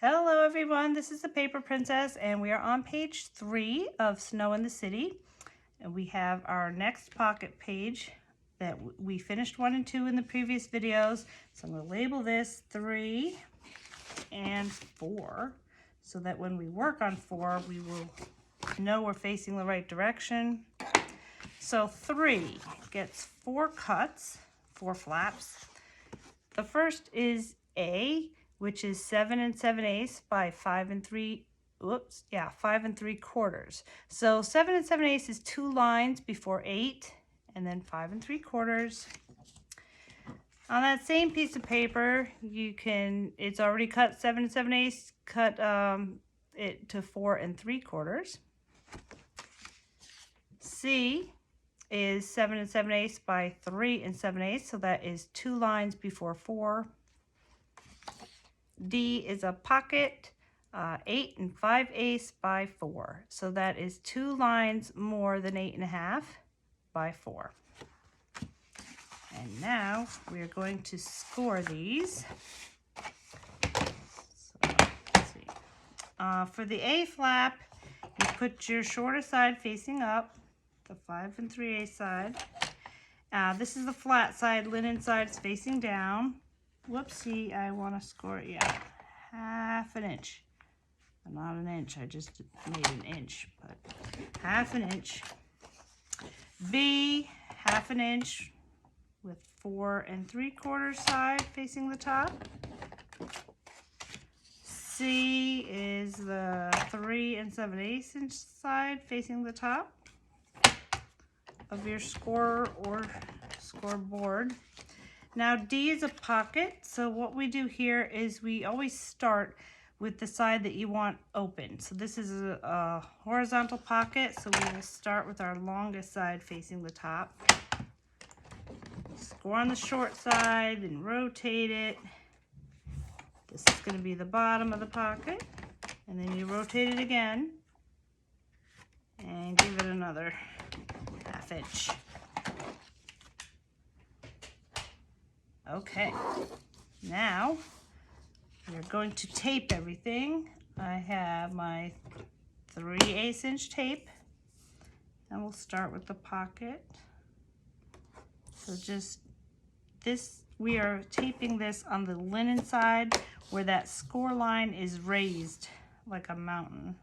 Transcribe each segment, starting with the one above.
Hello everyone, this is the Paper Princess and we are on page 3 of Snow in the City. And we have our next pocket page that we finished 1 and 2 in the previous videos. So I'm going to label this 3 and 4 so that when we work on 4 we will know we're facing the right direction. So 3 gets 4 cuts, 4 flaps. The first is A, which is 7 7/8 by 5 3 3/4. So 7 7/8 is 2 lines before 8, and then 5 3/4. On that same piece of paper, it's already cut 7 7/8, cut it to 4 3/4. C is 7 7/8 by 3 7/8, so that is 2 lines before 4. D is a pocket, 8 5/8 by 4. So that is 2 lines more than 8 1/2 by 4. And now we're going to score these. So, let's see. For the A flap, you put your shorter side facing up, the 5 3/8 side. This is the flat side, linen side is facing down. Whoopsie, I want to score it, half an inch. Not an inch, I just made an inch, but half an inch. B, half an inch with 4 3/4 side facing the top. C is the 3 7/8 inch side facing the top of your score or scoreboard. Now D is a pocket, so what we do here is we always start with the side that you want open. So this is a horizontal pocket, so we will start with our longest side facing the top. Score on the short side, then rotate it. This is going to be the bottom of the pocket, and then you rotate it again and give it another half inch. Okay, now we're going to tape everything. I have my 3/8 inch tape, and we'll start with the pocket. So just this, we are taping this on the linen side where that score line is raised like a mountain.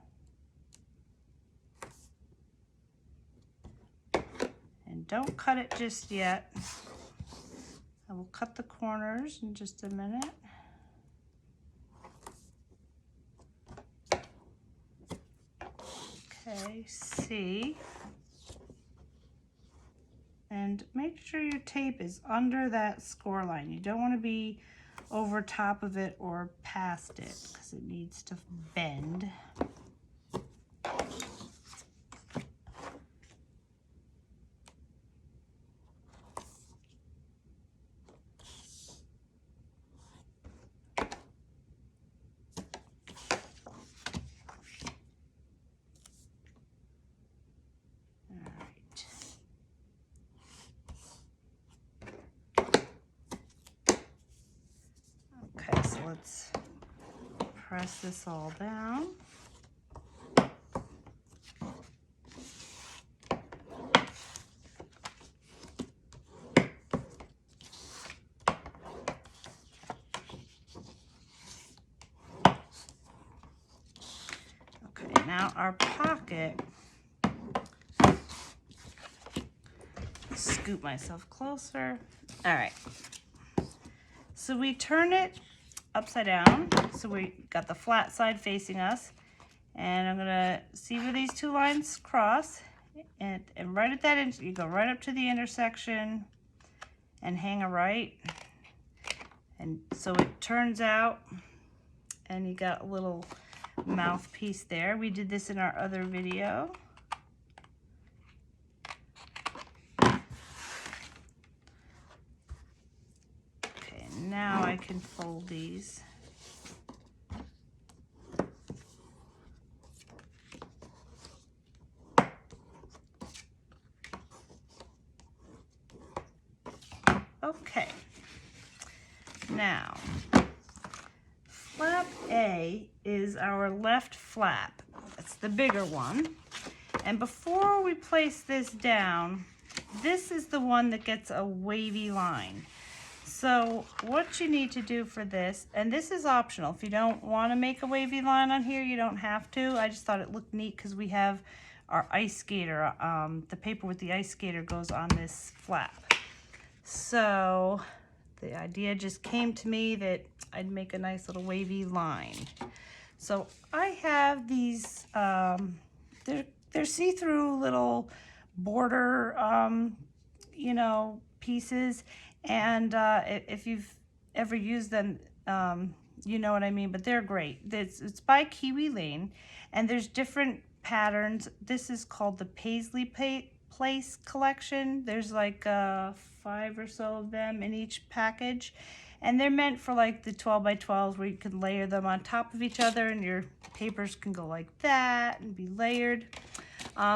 And don't cut it just yet. I will cut the corners in just a minute. Okay, C. And make sure your tape is under that score line. You don't want to be over top of it or past it because it needs to bend. Let's press this all down. Okay, now our pocket. Scoop myself closer. All right. So we turn it upside down, so we got the flat side facing us, and I'm gonna see where these 2 lines cross, and right at that you go right up to the intersection and hang a right, and so it turns out, and you got a little mouthpiece there. We did this in our other video. Now I can fold these. Okay. Now, flap A is our left flap. It's the bigger one. And before we place this down, this is the one that gets a wavy line. So what you need to do for this, and this is optional. If you don't want to make a wavy line on here, you don't have to. I just thought it looked neat because we have our ice skater. The paper with the ice skater goes on this flap. So the idea just came to me that I'd make a nice little wavy line. So I have these, they're see-through little border, you know, pieces. And if you've ever used them, you know what I mean, but they're great. It's by Kiwi Lane, and there's different patterns. This is called the Paisley Place collection. There's like 5 or so of them in each package, and they're meant for like the 12 by 12s where you can layer them on top of each other, and your papers can go like that and be layered.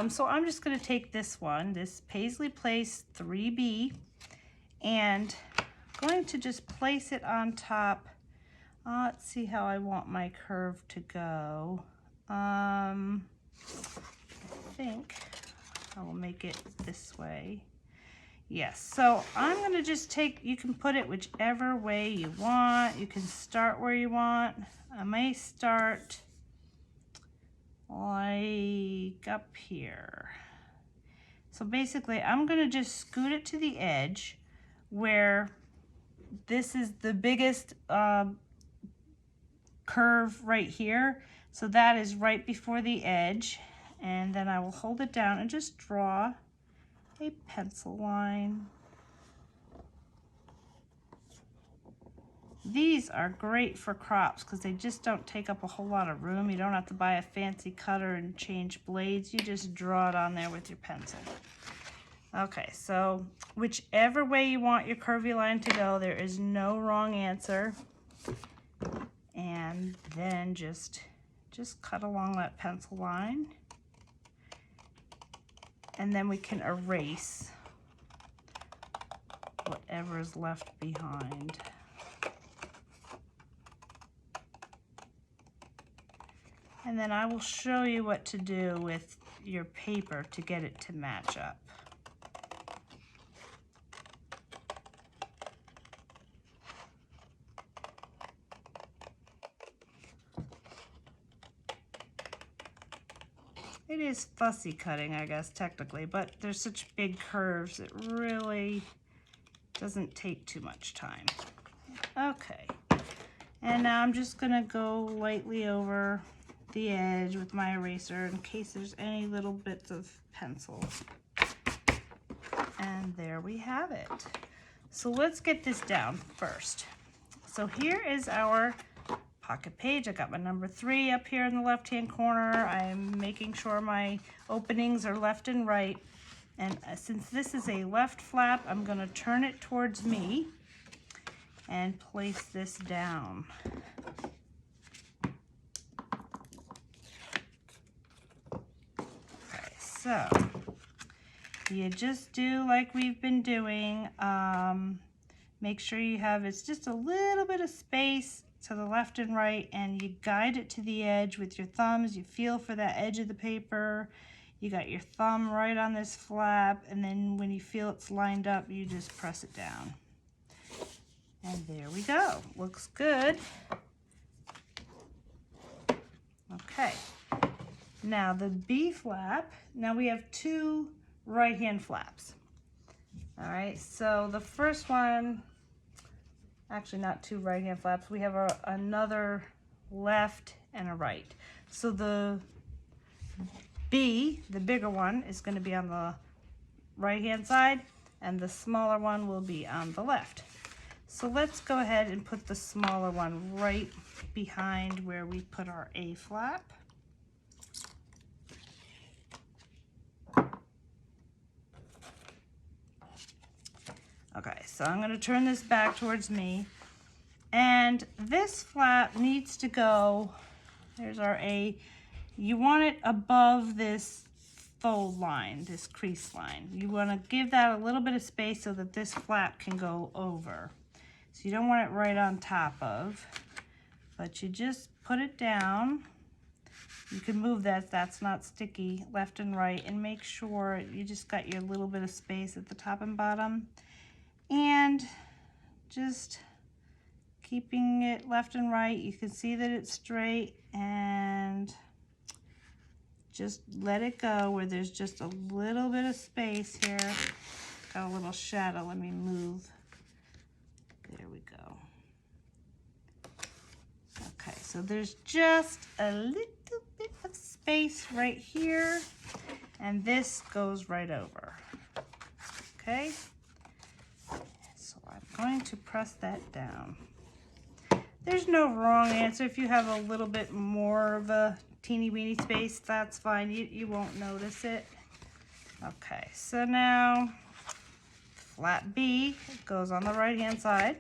So I'm just going to take this one, this Paisley Place 3B, and I'm going to just place it on top. Let's see how I want my curve to go. I think I will make it this way. Yes, so I'm going to just take, you can put it whichever way you want. You can start where you want. I may start like up here. So basically, I'm going to just scoot it to the edge where this is the biggest curve right here. So that is right before the edge. And then I will hold it down and just draw a pencil line. These are great for crops because they just don't take up a whole lot of room. You don't have to buy a fancy cutter and change blades. You just draw it on there with your pencil. Okay, so whichever way you want your curvy line to go, there is no wrong answer. And then just cut along that pencil line. And then we can erase whatever is left behind. And then I will show you what to do with your paper to get it to match up. It is fussy cutting, I guess, technically, but there's such big curves, it really doesn't take too much time. Okay, and now I'm just gonna go lightly over the edge with my eraser in case there's any little bits of pencil. And there we have it. So let's get this down first. So here is our pocket page. I got my number 3 up here in the left-hand corner. I'm making sure my openings are left and right. And since this is a left flap, I'm going to turn it towards me and place this down. Okay, so you just do like we've been doing. Make sure you have, it's just a little bit of space to the left and right, and you guide it to the edge with your thumbs. You feel for that edge of the paper. You got your thumb right on this flap, and then when you feel it's lined up, you just press it down. And there we go. Looks good. Okay. Now the B flap, now we have 2 right-hand flaps. All right, so the first one, actually not 2 right-hand flaps, we have another left and a right. So the B, the bigger one, is going to be on the right-hand side, and the smaller one will be on the left. So let's go ahead and put the smaller one right behind where we put our A flap. Okay, so I'm going to turn this back towards me, and this flap needs to go, there's our A, you want it above this fold line, this crease line. You want to give that a little bit of space so that this flap can go over. So you don't want it right on top of, but you just put it down. You can move that, that's not sticky, left and right, and make sure you just got your little bit of space at the top and bottom. And just keeping it left and right, you can see that it's straight, and just let it go where there's just a little bit of space here. Got a little shadow, let me move. There we go. Okay, so there's just a little bit of space right here, and this goes right over. Okay, so I'm going to press that down. There's no wrong answer. If you have a little bit more of a teeny weeny space, that's fine. You won't notice it. Okay, so now flat B goes on the right hand side.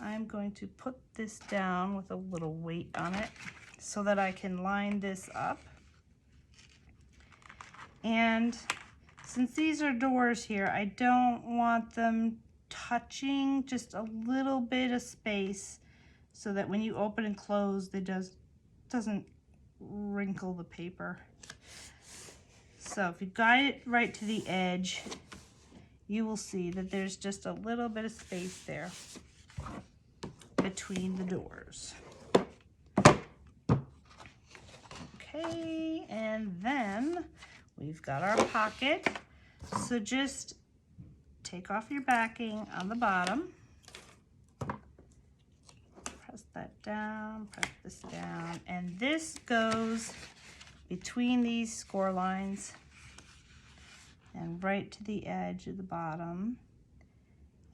I'm going to put this down with a little weight on it so that I can line this up. And since these are doors here, I don't want them touching, just a little bit of space so that when you open and close, it doesn't wrinkle the paper. So if you guide it right to the edge, you will see that there's just a little bit of space there between the doors. Okay, and then we've got our pocket. So just take off your backing on the bottom. Press that down, press this down, and this goes between these score lines and right to the edge of the bottom.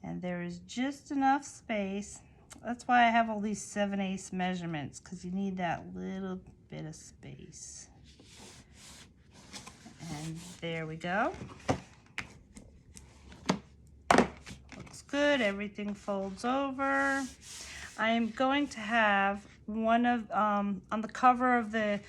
And there is just enough space. That's why I have all these 7/8 measurements, because you need that little bit of space. And there we go. Looks good. Everything folds over. I am going to have one of, on the cover of the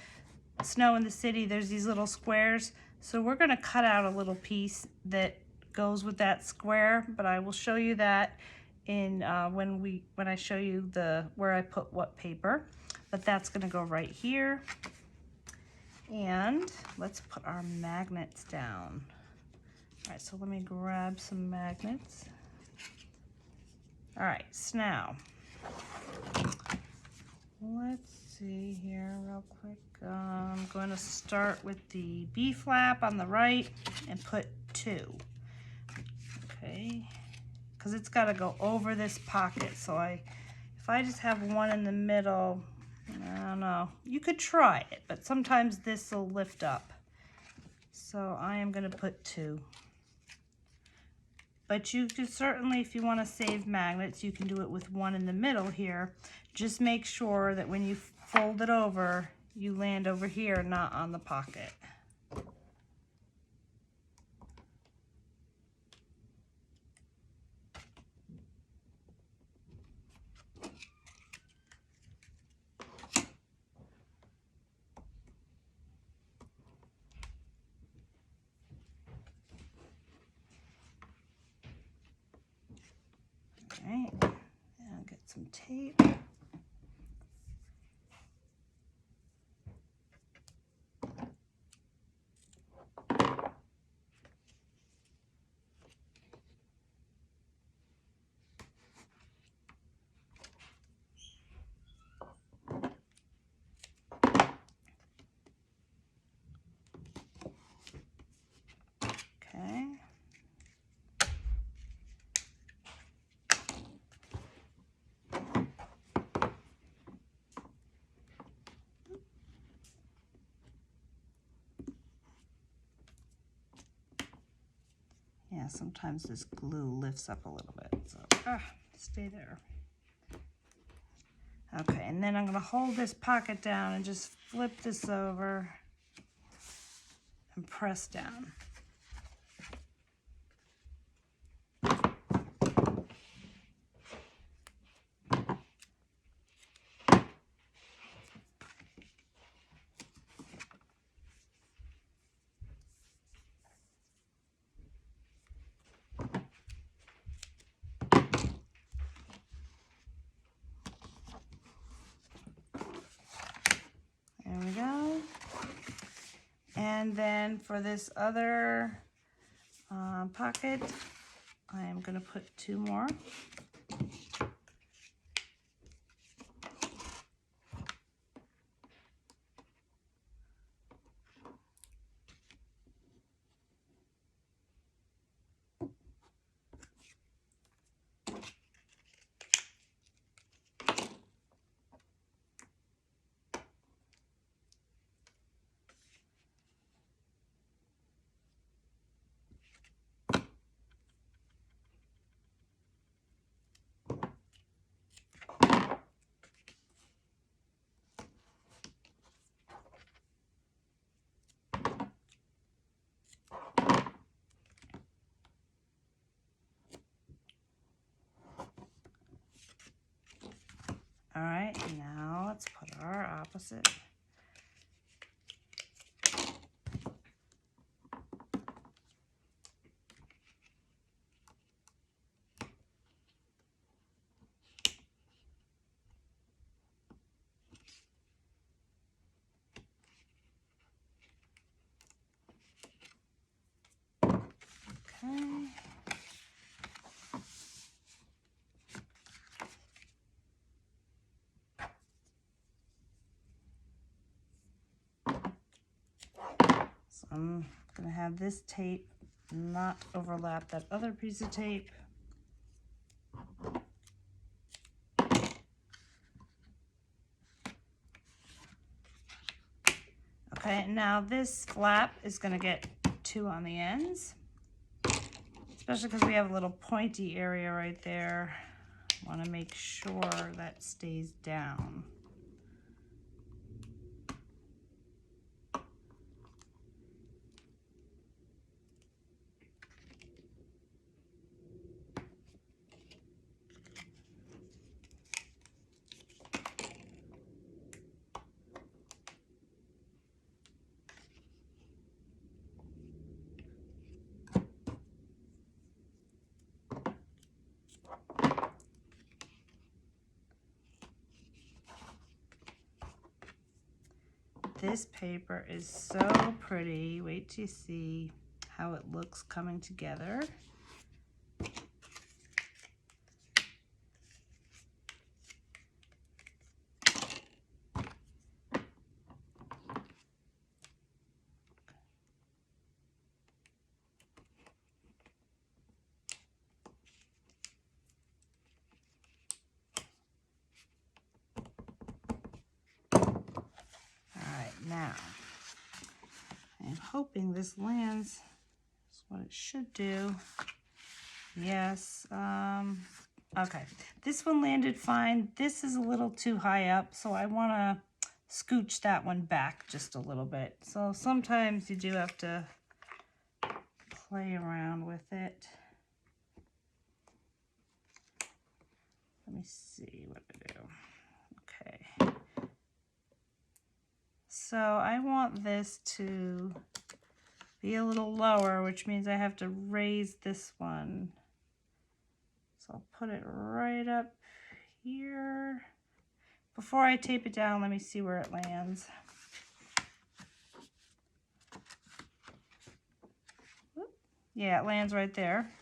Snow in the City, there's these little squares. So we're going to cut out a little piece that goes with that square, but I will show you that in when I show you where I put what paper. But that's going to go right here. And let's put our magnets down. All right, so let me grab some magnets. All right, so now let's see here real quick. I'm going to start with the B flap on the right and put 2. Okay, because it's got to go over this pocket. So if I just have one in the middle, I don't know. You could try it, but sometimes this will lift up. So I am going to put 2. But you could certainly, if you want to save magnets, you can do it with one in the middle here. Just make sure that when you fold it over, you land over here, not on the pocket. Okay, and get some tape. Okay. Yeah, sometimes this glue lifts up a little bit, so stay there. Okay, and then I'm going to hold this pocket down and just flip this over and press down. And then for this other pocket, I am going to put 2 more. All right, now let's put our opposite. Okay. So I'm going to have this tape not overlap that other piece of tape. Okay, now this flap is going to get 2 on the ends, especially because we have a little pointy area right there. I want to make sure that stays down. This paper is so pretty. Wait till you see how it looks coming together. Now, I'm hoping this lands. That's what it should do. Yes. Okay. This one landed fine. This is a little too high up, so I want to scooch that one back just a little bit. So sometimes you do have to play around with it. Let me see what to do. Okay. So I want this to be a little lower, which means I have to raise this one. So I'll put it right up here. Before I tape it down, let me see where it lands. Yeah, it lands right there.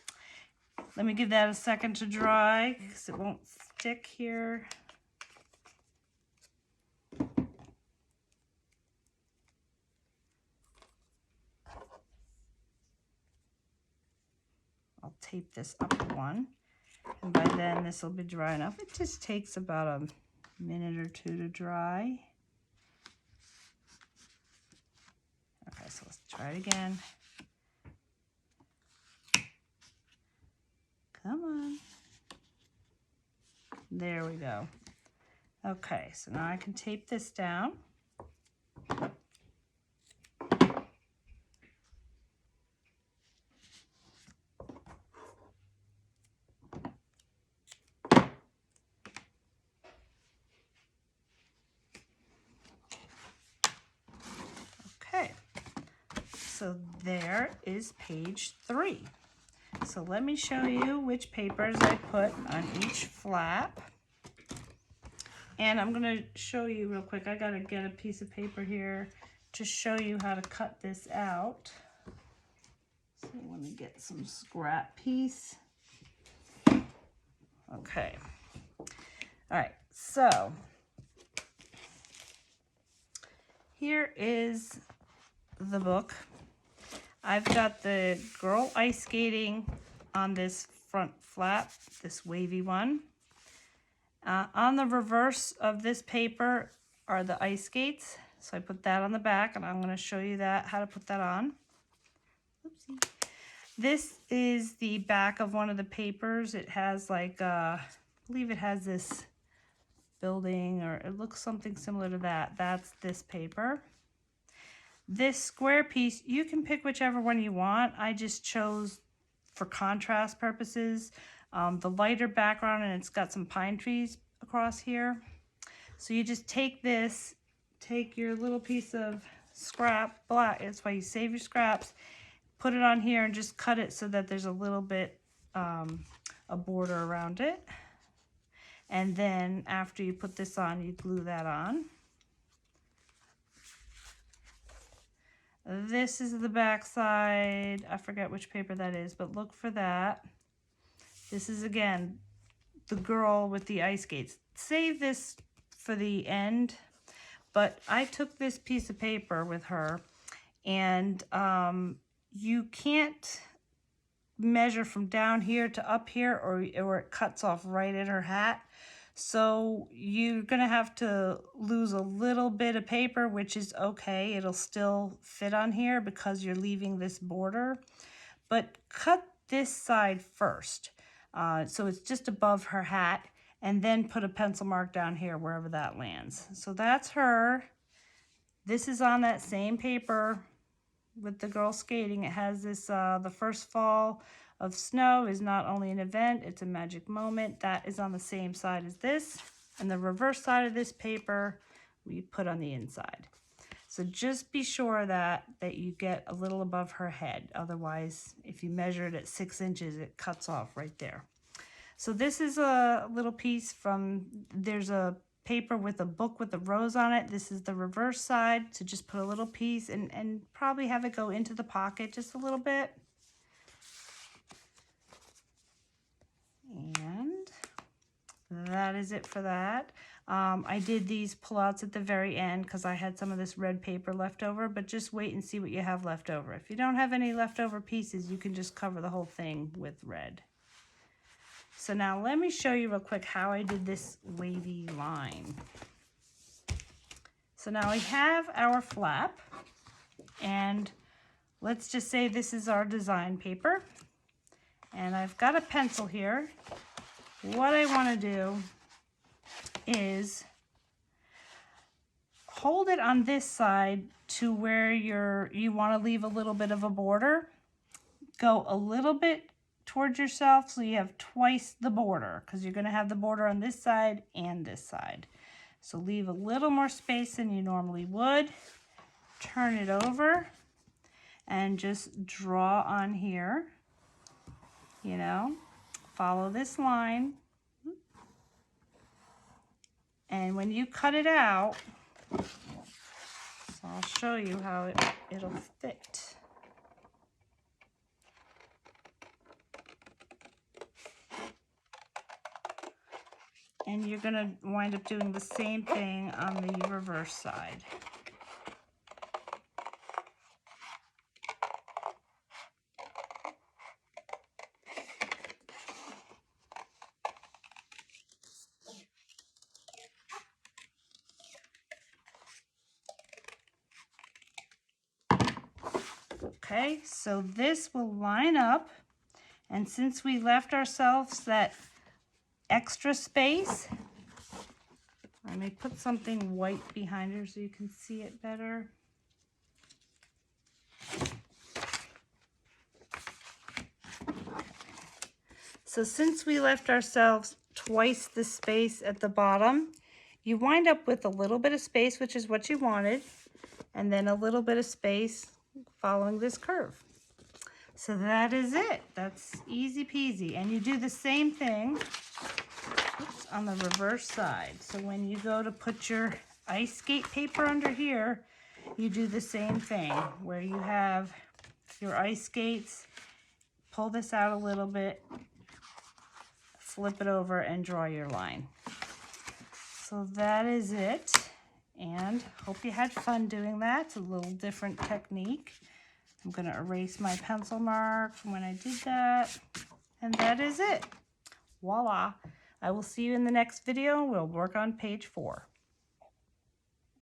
Let me give that a second to dry because it won't stick here. I'll tape this up one, and by then this will be dry enough. It just takes about a minute or 2 to dry. Okay, so let's try it again. Come on. There we go. Okay, so now I can tape this down. Okay, so there is page 3. So let me show you which papers I put on each flap. And I'm going to show you real quick. I got to get a piece of paper here to show you how to cut this out. So let me get some scrap piece. Okay. All right, so here is the book. I've got the girl ice skating on this front flap, this wavy one. On the reverse of this paper are the ice skates. So I put that on the back, and I'm going to show you how to put that on. Oopsie. This is the back of one of the papers. It has like, I believe it has this building, or it looks something similar to that. That's this paper. This square piece, you can pick whichever one you want. I just chose, for contrast purposes, the lighter background, and it's got some pine trees across here. So you just take this, take your little piece of scrap, black, that's why you save your scraps, put it on here and just cut it so that there's a little bit, a border around it. And then after you put this on, you glue that on. This is the back side. I forget which paper that is, but look for that. This is, again, the girl with the ice skates. Save this for the end, but I took this piece of paper with her, and you can't measure from down here to up here, or it cuts off right at her hat. So you're gonna have to lose a little bit of paper, which is okay. It'll still fit on here because you're leaving this border. But cut this side first. So it's just above her hat, and then put a pencil mark down here wherever that lands. So that's her. This is on that same paper with the girl skating. It has this, the first fall of snow is not only an event, it's a magic moment. That is on the same side as this. And the reverse side of this paper, we put on the inside. So just be sure that you get a little above her head. Otherwise, if you measure it at 6 inches, it cuts off right there. So this is a little piece from, there's a paper with a book with a rose on it. This is the reverse side. So just put a little piece and probably have it go into the pocket just a little bit. And that is it for that. I did these pullouts at the very end because I had some of this red paper left over, but just wait and see what you have left over. If you don't have any leftover pieces, you can just cover the whole thing with red. So now let me show you real quick how I did this wavy line. So now we have our flap, and let's just say this is our design paper. And I've got a pencil here. What I want to do is hold it on this side to where you want to leave a little bit of a border. Go a little bit towards yourself so you have twice the border, because you're going to have the border on this side and this side. So leave a little more space than you normally would. Turn it over and just draw on here. You know, follow this line. And when you cut it out, so I'll show you how it'll fit. And you're going to wind up doing the same thing on the reverse side. Okay, so this will line up, and since we left ourselves that extra space, I may put something white behind her so you can see it better. So since we left ourselves twice the space at the bottom, you wind up with a little bit of space, which is what you wanted, and then a little bit of space following this curve. So that is it. That's easy peasy. And you do the same thing on the reverse side. So when you go to put your ice skate paper under here, you do the same thing where you have your ice skates, pull this out a little bit, flip it over, and draw your line. So that is it, and hope you had fun doing that. It's a little different technique. I'm going to erase my pencil mark from when I did that, and that is it. Voila! I will see you in the next video. We'll work on page 4.